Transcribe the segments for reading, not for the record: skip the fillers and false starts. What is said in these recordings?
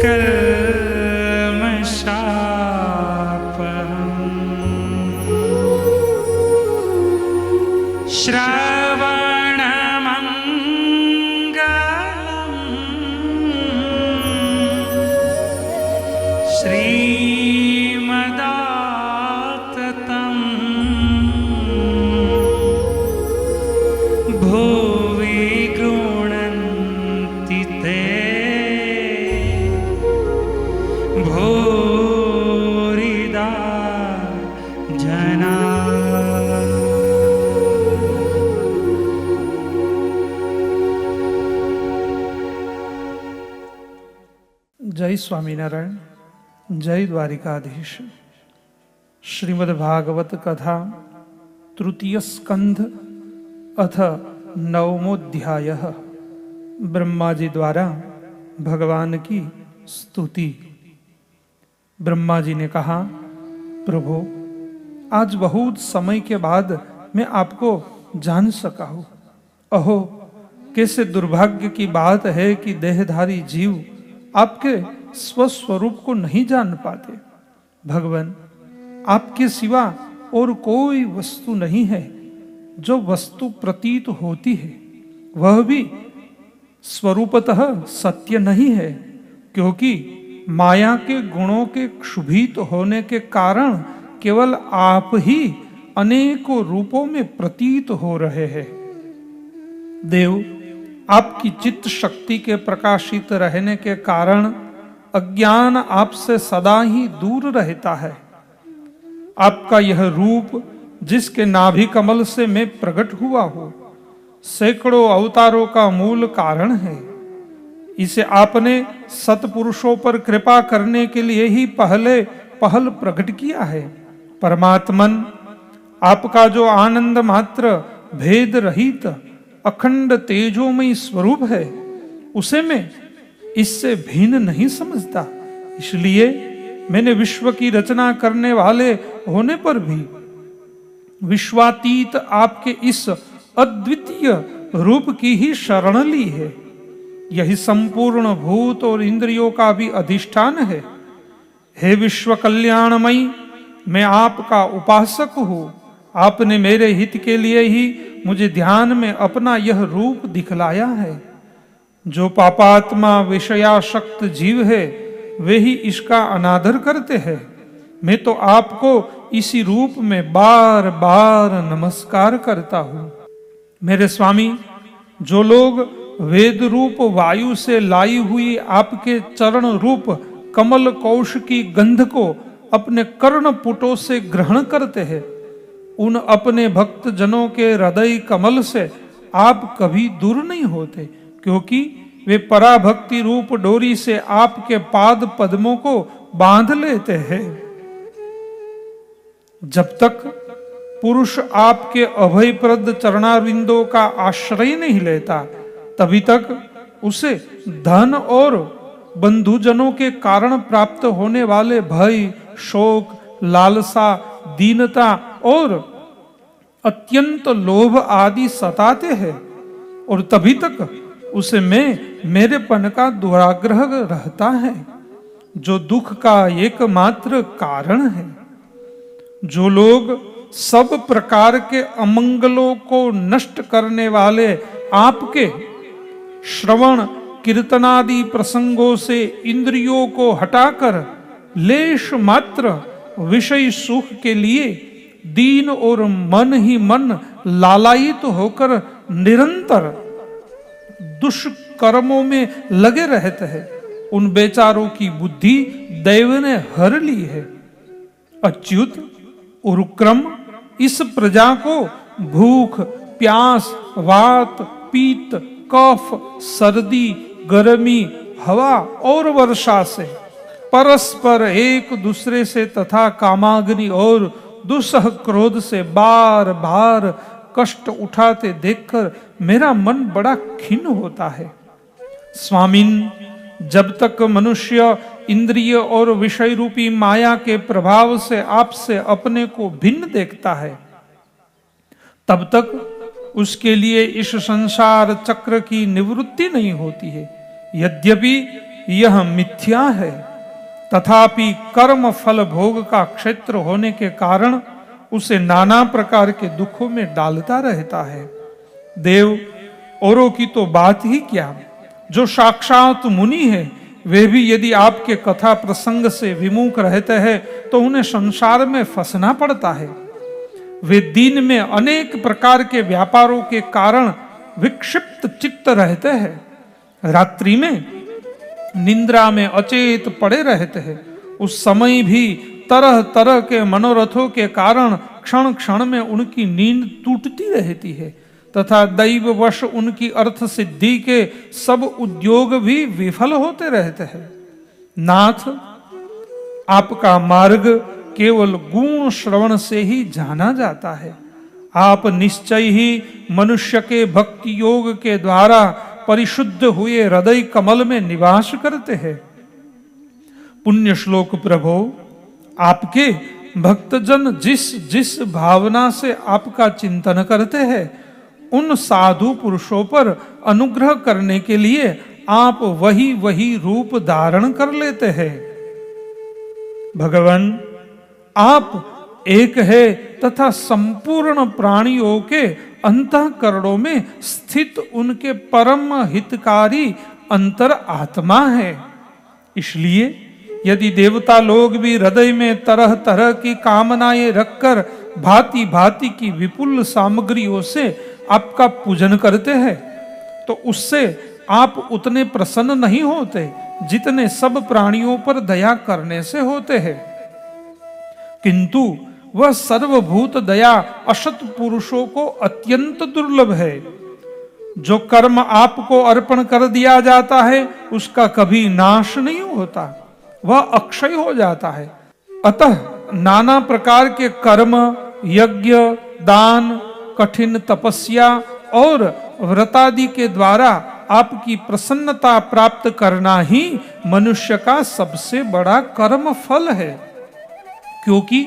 कल्मषापहम् श्रवणमङ्गलम् श्रीमदाततम् भुवि गृह्णन्ति ते भूरिदा जना। जय स्वामीनारायण, जय द्वारिकाधीश। श्रीमद्भागवत कथा तृतीय स्कंध अथ नवमोध्यायः। ब्रह्मा जी द्वारा भगवान की स्तुति। ब्रह्मा जी ने कहा, प्रभु आज बहुत समय के बाद मैं आपको जान सका हूं। अहो कैसे दुर्भाग्य की बात है कि देहधारी जीव आपके स्वस्वरूप को नहीं जान पाते। भगवान आपके सिवा और कोई वस्तु नहीं है जो वस्तु प्रतीत होती है, वह भी स्वरूपतः सत्य नहीं है, क्योंकि माया के गुणों के क्षुभित होने के कारण केवल आप ही अनेकों रूपों में प्रतीत हो रहे हैं। देव आपकी चित्त शक्ति के प्रकाशित रहने के कारण अज्ञान आपसे सदा ही दूर रहता है। आपका यह रूप जिसके नाभि कमल से मैं प्रकट हुआ हूं, सैकड़ों अवतारों का मूल कारण है। इसे आपने सत्पुरुषों पर कृपा करने के लिए ही पहल प्रकट किया है। परमात्मन आपका जो आनंद मात्र भेद रहित अखंड तेजोमय स्वरूप है, उसे मैं इससे भिन्न नहीं समझता। इसलिए मैंने विश्व की रचना करने वाले होने पर भी विश्वातीत आपके इस अद्वितीय रूप की ही शरण ली है। यही संपूर्ण भूत और इंद्रियों का भी अधिष्ठान है। हे विश्व कल्याणमयी, मैं आपका उपासक हूँ। आपने मेरे हित के लिए ही मुझे ध्यान में अपना यह रूप दिखलाया है। जो पापात्मा विषयासक्त जीव है, वे ही इसका अनादर करते हैं। मैं तो आपको इसी रूप में बार बार नमस्कार करता हूँ। मेरे स्वामी, जो लोग वेद रूप वायु से लाई हुई आपके चरण रूप कमल कौश की गंध को अपने कर्णपुटों से ग्रहण करते हैं, उन अपने भक्त जनों के हृदय कमल से आप कभी दूर नहीं होते, क्योंकि वे पराभक्ति रूप डोरी से आपके पाद पद्मों को बांध लेते हैं। जब तक पुरुष आपके अभयप्रद चरणारविंदों का आश्रय नहीं लेता, तभी तक उसे धन और बंधुजनों के कारण प्राप्त होने वाले भय, शोक, लालसा, दीनता और अत्यंत लोभ आदि सताते हैं, और तभी तक उसे मेरेपन का दुराग्रह रहता है, जो दुख का एकमात्र कारण है। जो लोग सब प्रकार के अमंगलों को नष्ट करने वाले आपके श्रवण कीर्तनादि प्रसंगों से इंद्रियों को हटाकर लेश मात्र विषय सुख के लिए दीन और मन ही मन लालायित होकर निरंतर दुष्कर्मों में लगे रहते हैं, उन बेचारों की बुद्धि दैव ने हर ली है। अच्युत उरुक्रम इस प्रजा को भूख, प्यास, वात, पीत, कफ, सर्दी, गर्मी, हवा और वर्षा से परस्पर एक दूसरे से तथा कामाग्नि और दुस्सह क्रोध से बार बार कष्ट उठाते देखकर मेरा मन बड़ा खिन्न होता है। स्वामिन, जब तक मनुष्य इंद्रिय और विषय रूपी माया के प्रभाव से आपसे अपने को भिन्न देखता है, तब तक उसके लिए इस संसार चक्र की निवृत्ति नहीं होती है। यद्यपि यह मिथ्या है, तथापि कर्म फल भोग का क्षेत्र होने के कारण उसे नाना प्रकार के दुखों में डालता रहता है। देव, औरों की तो बात ही क्या, जो साक्षात मुनि है वे भी यदि आपके कथा प्रसंग से विमुख रहते हैं तो उन्हें संसार में फंसना पड़ता है। वे दिन में अनेक प्रकार के व्यापारों के कारण विक्षिप्त चित्त रहते हैं, रात्रि में निंद्रा में अचेत पड़े रहते हैं। उस समय भी तरह तरह के मनोरथों के कारण क्षण क्षण में उनकी नींद टूटती रहती है तथा दैववश उनकी अर्थ सिद्धि के सब उद्योग भी विफल होते रहते हैं। नाथ, आपका मार्ग केवल गुण श्रवण से ही जाना जाता है। आप निश्चय ही मनुष्य के भक्ति योग के द्वारा परिशुद्ध हुए हृदय कमल में निवास करते हैं। पुण्य श्लोक प्रभो, आपके भक्तजन जिस जिस भावना से आपका चिंतन करते हैं उन साधु पुरुषों पर अनुग्रह करने के लिए आप वही वही रूप धारण कर लेते हैं। भगवान, आप एक है तथा संपूर्ण प्राणियों के अंतःकरणों में स्थित उनके परम हितकारी अंतर आत्मा है। इसलिए यदि देवता लोग भी हृदय में तरह तरह की कामनाएं रखकर भांति भांति की विपुल सामग्रियों से आपका पूजन करते हैं तो उससे आप उतने प्रसन्न नहीं होते जितने सब प्राणियों पर दया करने से होते हैं। किंतु वह सर्वभूत दया असत पुरुषों को अत्यंत दुर्लभ है। जो कर्म आपको अर्पण कर दिया जाता है उसका कभी नाश नहीं होता, वह अक्षय हो जाता है। अतः नाना प्रकार के कर्म, यज्ञ, दान, कठिन तपस्या और व्रतादि के द्वारा आपकी प्रसन्नता प्राप्त करना ही मनुष्य का सबसे बड़ा कर्म फल है। क्योंकि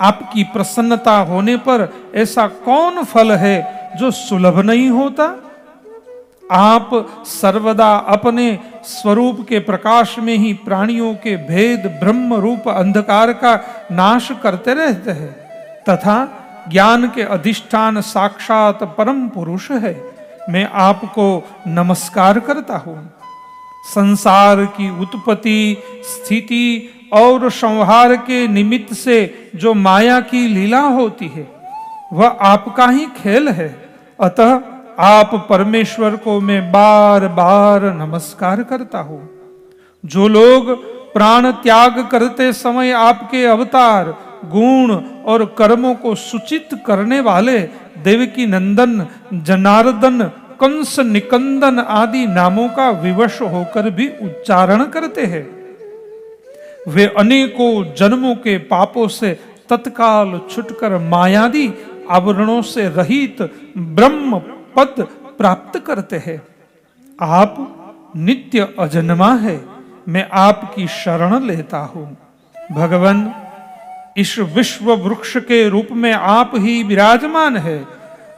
आपकी प्रसन्नता होने पर ऐसा कौन फल है जो सुलभ नहीं होता। आप सर्वदा अपने स्वरूप के प्रकाश में ही प्राणियों के भेद ब्रह्म रूप अंधकार का नाश करते रहते हैं तथा ज्ञान के अधिष्ठान साक्षात परम पुरुष है। मैं आपको नमस्कार करता हूँ। संसार की उत्पत्ति, स्थिति और संहार के निमित्त से जो माया की लीला होती है वह आपका ही खेल है। अतः आप परमेश्वर को मैं बार बार नमस्कार करता हूँ। जो लोग प्राण त्याग करते समय आपके अवतार, गुण और कर्मों को सूचित करने वाले देवकी नंदन, जनार्दन, कंस निकंदन आदि नामों का विवश होकर भी उच्चारण करते हैं, वे अनेकों जन्मों के पापों से तत्काल छुटकर मायादि आवरणों से रहित ब्रह्म पद प्राप्त करते हैं। आप नित्य अजन्मा है, मैं आपकी शरण लेता हूँ। भगवान, इस विश्व वृक्ष के रूप में आप ही विराजमान है।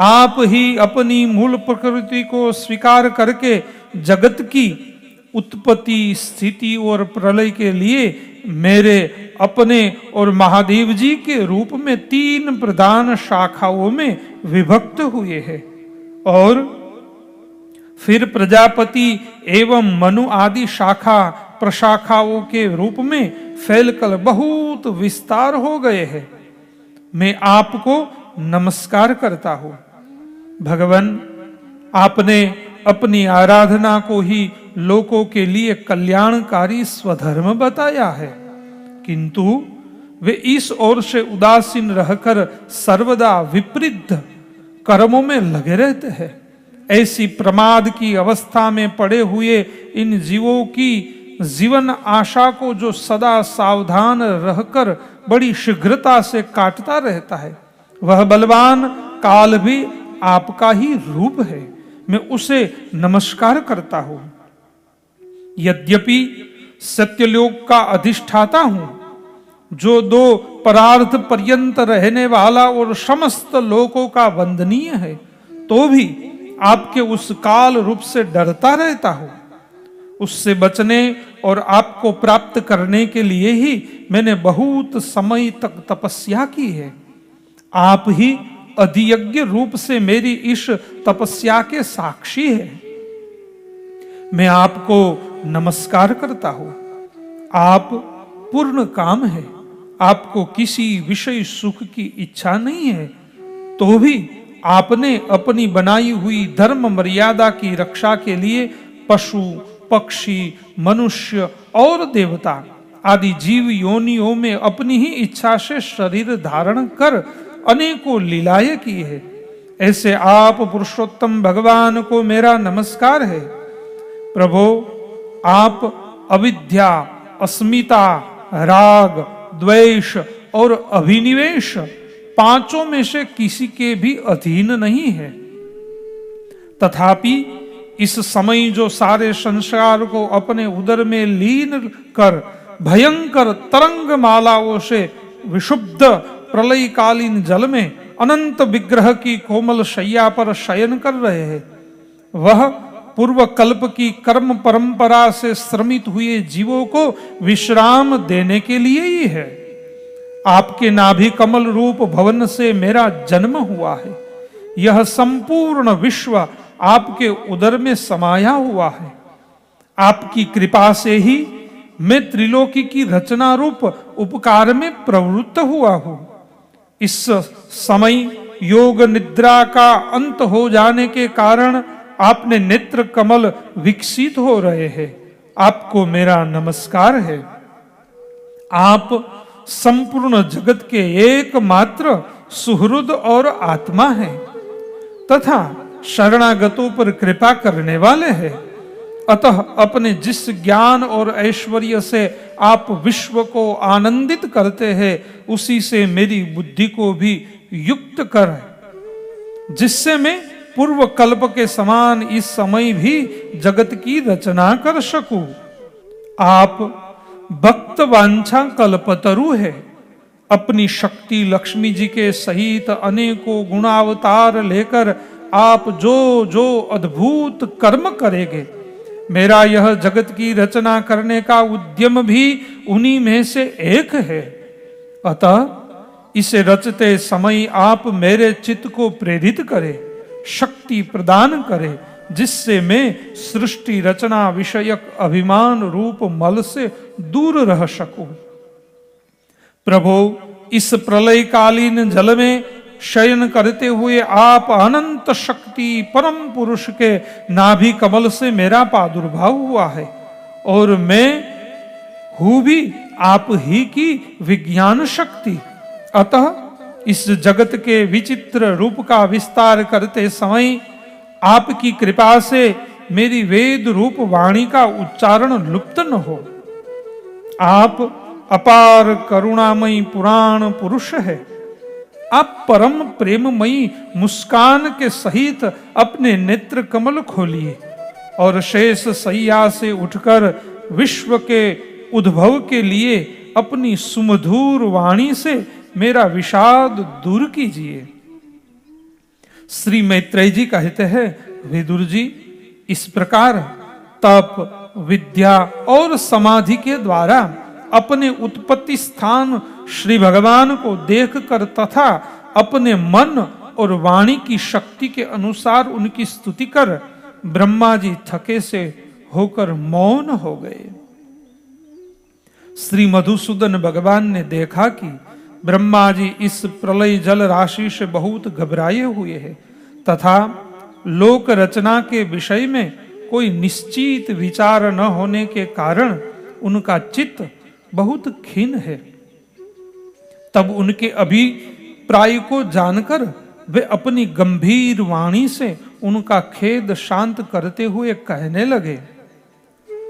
आप ही अपनी मूल प्रकृति को स्वीकार करके जगत की उत्पत्ति, स्थिति और प्रलय के लिए मेरे अपने और महादेव जी के रूप में 3 प्रधान शाखाओं में विभक्त हुए हैं और फिर प्रजापति एवं मनु आदि शाखा प्रशाखाओं के रूप में फैलकर बहुत विस्तार हो गए हैं। मैं आपको नमस्कार करता हूँ। भगवान, आपने अपनी आराधना को ही लोगों के लिए कल्याणकारी स्वधर्म बताया है, किंतु वे इस ओर से उदासीन रहकर सर्वदा विपरीत कर्मों में लगे रहते हैं। ऐसी प्रमाद की अवस्था में पड़े हुए इन जीवों की जीवन आशा को जो सदा सावधान रहकर बड़ी शीघ्रता से काटता रहता है, वह बलवान काल भी आपका ही रूप है। मैं उसे नमस्कार करता हूं। यद्यपि सत्यलोक का अधिष्ठाता हूं, जो 2 परार्थ पर्यंत रहने वाला और समस्त लोकों का वंदनीय है, तो भी आपके उस काल रूप से डरता रहता हूं। उससे बचने और आपको प्राप्त करने के लिए ही मैंने बहुत समय तक तपस्या की है। आप ही अधियज्ञ रूप से मेरी इस तपस्या के साक्षी है। मैं आपको नमस्कार करता हूं। आप पूर्ण काम है, आपको किसी विषय सुख की इच्छा नहीं है, तो भी आपने अपनी बनाई हुई धर्म मर्यादा की रक्षा के लिए पशु, पक्षी, मनुष्य और देवता आदि जीव योनियों में अपनी ही इच्छा से शरीर धारण कर अनेकों लीलाएं की है। ऐसे आप पुरुषोत्तम भगवान को मेरा नमस्कार है। प्रभो, आप अविद्या, अस्मिता, राग, द्वेष और अभिनिवेश पांचों में से किसी के भी अधीन नहीं है। तथापि इस समय जो सारे संसार को अपने उदर में लीन कर भयंकर तरंग मालाओं से विशुद्ध प्रलयकालीन जल में अनंत विग्रह की कोमल शैया पर शयन कर रहे हैं, वह पूर्व कल्प की कर्म परंपरा से श्रमित हुए जीवों को विश्राम देने के लिए ही है। आपके नाभि कमल रूप भवन से मेरा जन्म हुआ है। यह संपूर्ण विश्व आपके उदर में समाया हुआ है। आपकी कृपा से ही मैं त्रिलोकी की रचना रूप उपकार में प्रवृत्त हुआ हूं। इस समय योग निद्रा का अंत हो जाने के कारण आपने नेत्र कमल विकसित हो रहे हैं। आपको मेरा नमस्कार है। आप संपूर्ण जगत के एकमात्र सुहृद और आत्मा हैं तथा शरणागतों पर कृपा करने वाले हैं। अतः अपने जिस ज्ञान और ऐश्वर्य से आप विश्व को आनंदित करते हैं, उसी से मेरी बुद्धि को भी युक्त कर, जिससे मैं पूर्व कल्प के समान इस समय भी जगत की रचना कर सकूं। आप भक्त वांछा कल्पतरु है। अपनी शक्ति लक्ष्मी जी के सहित अनेकों गुणावतार लेकर आप जो जो अद्भुत कर्म करेंगे, मेरा यह जगत की रचना करने का उद्यम भी उन्हीं में से एक है। अतः इसे रचते समय आप मेरे चित्त को प्रेरित करें, शक्ति प्रदान करें, जिससे मैं सृष्टि रचना विषयक अभिमान रूप मल से दूर रह सकूं। प्रभो, इस प्रलयकालीन जल में शयन करते हुए आप अनंत शक्ति परम पुरुष के नाभि कमल से मेरा प्रादुर्भाव हुआ है और मैं हूं भी आप ही की विज्ञान शक्ति। अतः इस जगत के विचित्र रूप का विस्तार करते समय आपकी कृपा से मेरी वेद रूप वाणी का उच्चारण लुप्त न हो। आप अपार करुणामयी पुराण पुरुष है। आप परम प्रेममयी मुस्कान के सहित अपने नेत्र कमल खोलिए और शेष सैया से उठकर विश्व के उद्भव के लिए अपनी सुमधुर वाणी से मेरा विषाद दूर कीजिए। श्री मैत्रेय जी कहते हैं, विदुर जी, इस प्रकार तप, विद्या और समाधि के द्वारा अपने उत्पत्ति स्थान श्री भगवान को देखकर तथा अपने मन और वाणी की शक्ति के अनुसार उनकी स्तुति कर ब्रह्मा जी थके से होकर मौन हो गए। श्री मधुसूदन भगवान ने देखा कि ब्रह्मा जी इस प्रलय जल राशि से बहुत घबराए हुए हैं तथा लोक रचना के विषय में कोई निश्चित विचार न होने के कारण उनका चित्त बहुत खिन्न है। तब उनके अभिप्राय को जानकर वे अपनी गंभीर वाणी से उनका खेद शांत करते हुए कहने लगे।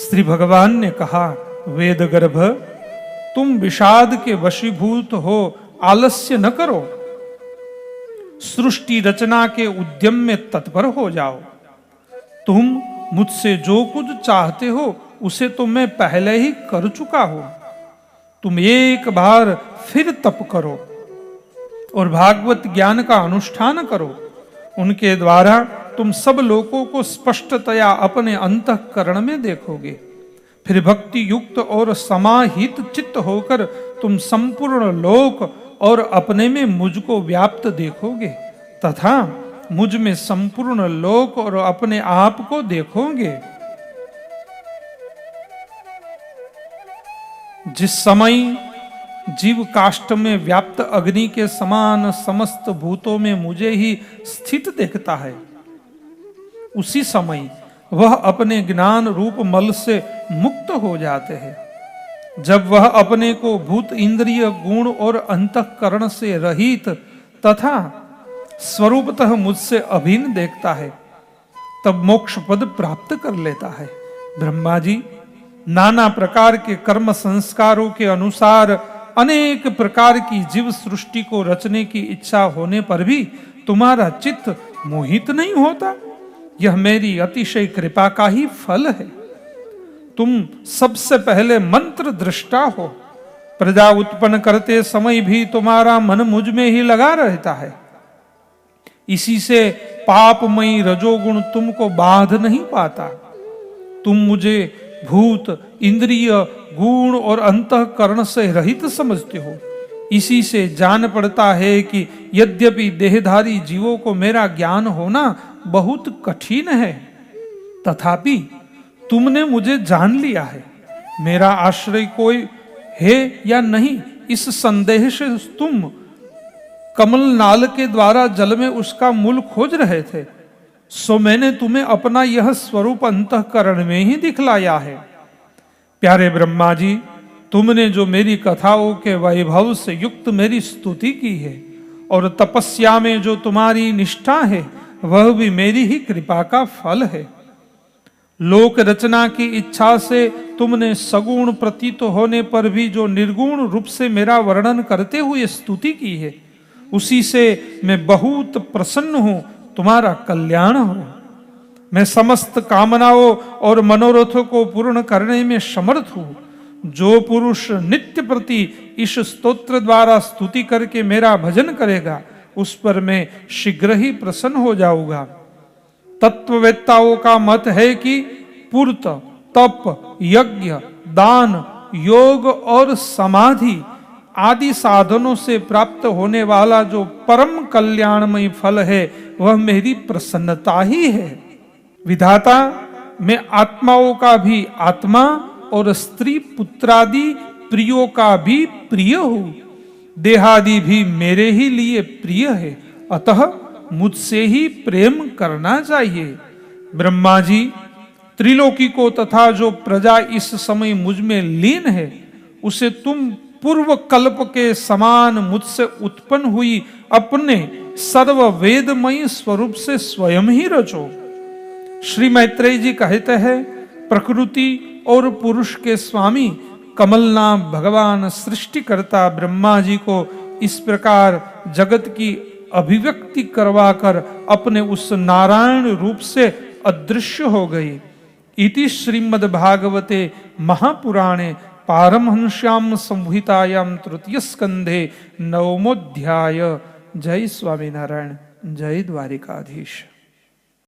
श्री भगवान ने कहा, वेदगर्भ, तुम विषाद के वशीभूत हो आलस्य न करो, सृष्टि रचना के उद्यम में तत्पर हो जाओ। तुम मुझसे जो कुछ चाहते हो उसे तो मैं पहले ही कर चुका हूं। तुम एक बार फिर तप करो और भागवत ज्ञान का अनुष्ठान करो। उनके द्वारा तुम सब लोगों को स्पष्टतया अपने अंतःकरण में देखोगे। फिर भक्ति युक्त और समाहित चित्त होकर तुम संपूर्ण लोक और अपने में मुझको व्याप्त देखोगे तथा मुझ में संपूर्ण लोक और अपने आप को देखोगे। जिस समय जीव काष्ठ में व्याप्त अग्नि के समान समस्त भूतों में मुझे ही स्थित देखता है, उसी समय वह अपने ज्ञान रूप मल से मुक्त हो जाते हैं। जब वह अपने को भूत इंद्रिय गुण और अंतःकरण से रहित तथा स्वरूपतः मुझसे अभिन्न देखता है, तब मोक्ष पद प्राप्त कर लेता है। ब्रह्मा जी, नाना प्रकार के कर्म संस्कारों के अनुसार अनेक प्रकार की जीव सृष्टि को रचने की इच्छा होने पर भी तुम्हारा चित्त मोहित नहीं होता। यह मेरी अतिशय कृपा का ही फल है। तुम सबसे पहले मंत्र दृष्टा हो। प्रजा उत्पन्न करते समय भी तुम्हारा मन मुझ में ही लगा रहता है। इसी से पापमयी रजोगुण तुमको बाध नहीं पाता। तुम मुझे भूत इंद्रिय गुण और अंतःकरण से रहित समझते हो। इसी से जान पड़ता है कि यद्यपि देहधारी जीवों को मेरा ज्ञान होना बहुत कठिन है, तथापि तुमने मुझे जान लिया है। मेरा आश्रय कोई है या नहीं, इस संदेह से तुम कमल नाल के द्वारा जल में उसका मूल खोज रहे थे, सो मैंने तुम्हें अपना यह स्वरूप अंतःकरण में ही दिखलाया है। प्यारे ब्रह्मा जी, तुमने जो मेरी कथाओं के वैभव से युक्त मेरी स्तुति की है और तपस्या में जो तुम्हारी निष्ठा है, वह भी मेरी ही कृपा का फल है। लोक रचना की इच्छा से तुमने सगुण प्रतीत होने पर भी जो निर्गुण रूप से मेरा वर्णन करते हुए स्तुति की है, उसी से मैं बहुत प्रसन्न हूं। तुम्हारा कल्याण हो। मैं समस्त कामनाओं और मनोरथों को पूर्ण करने में समर्थ हूं। जो पुरुष नित्य प्रति इस स्तोत्र द्वारा स्तुति करके मेरा भजन करेगा, उस पर मैं शीघ्र ही प्रसन्न हो जाऊंगा। तत्ववेत्ताओं का मत है कि पूर्त, तप, यज्ञ, दान, योग और समाधि आदि साधनों से प्राप्त होने वाला जो परम कल्याणमय फल है, वह मेरी प्रसन्नता ही है। विधाता, मैं आत्माओं का भी आत्मा और स्त्री पुत्रादि प्रियों का भी प्रिय हूं। देहादि भी मेरे ही लिए प्रिय है, अतः मुझसे ही प्रेम करना चाहिए। ब्रह्मा जी, त्रिलोकी को तथा जो प्रजा इस समय मुझ में लीन है, उसे तुम पूर्व कल्प के समान मुझसे उत्पन्न हुई अपने सर्व वेदमयी स्वरूप से स्वयं ही रचो। श्री मैत्रेय जी कहते हैं, प्रकृति और पुरुष के स्वामी कमलनाथ भगवान सृष्टिकर्ता ब्रह्मा जी को इस प्रकार जगत की अभिव्यक्ति करवाकर अपने उस नारायण रूप से अदृश्य हो गई। इति श्रीमद्भागवते महापुराणे पारमहंस्याम संहितायाम तृतीय स्कंधे 9वां अध्याय। जय स्वामीनारायण, जय द्वारिकाधीश।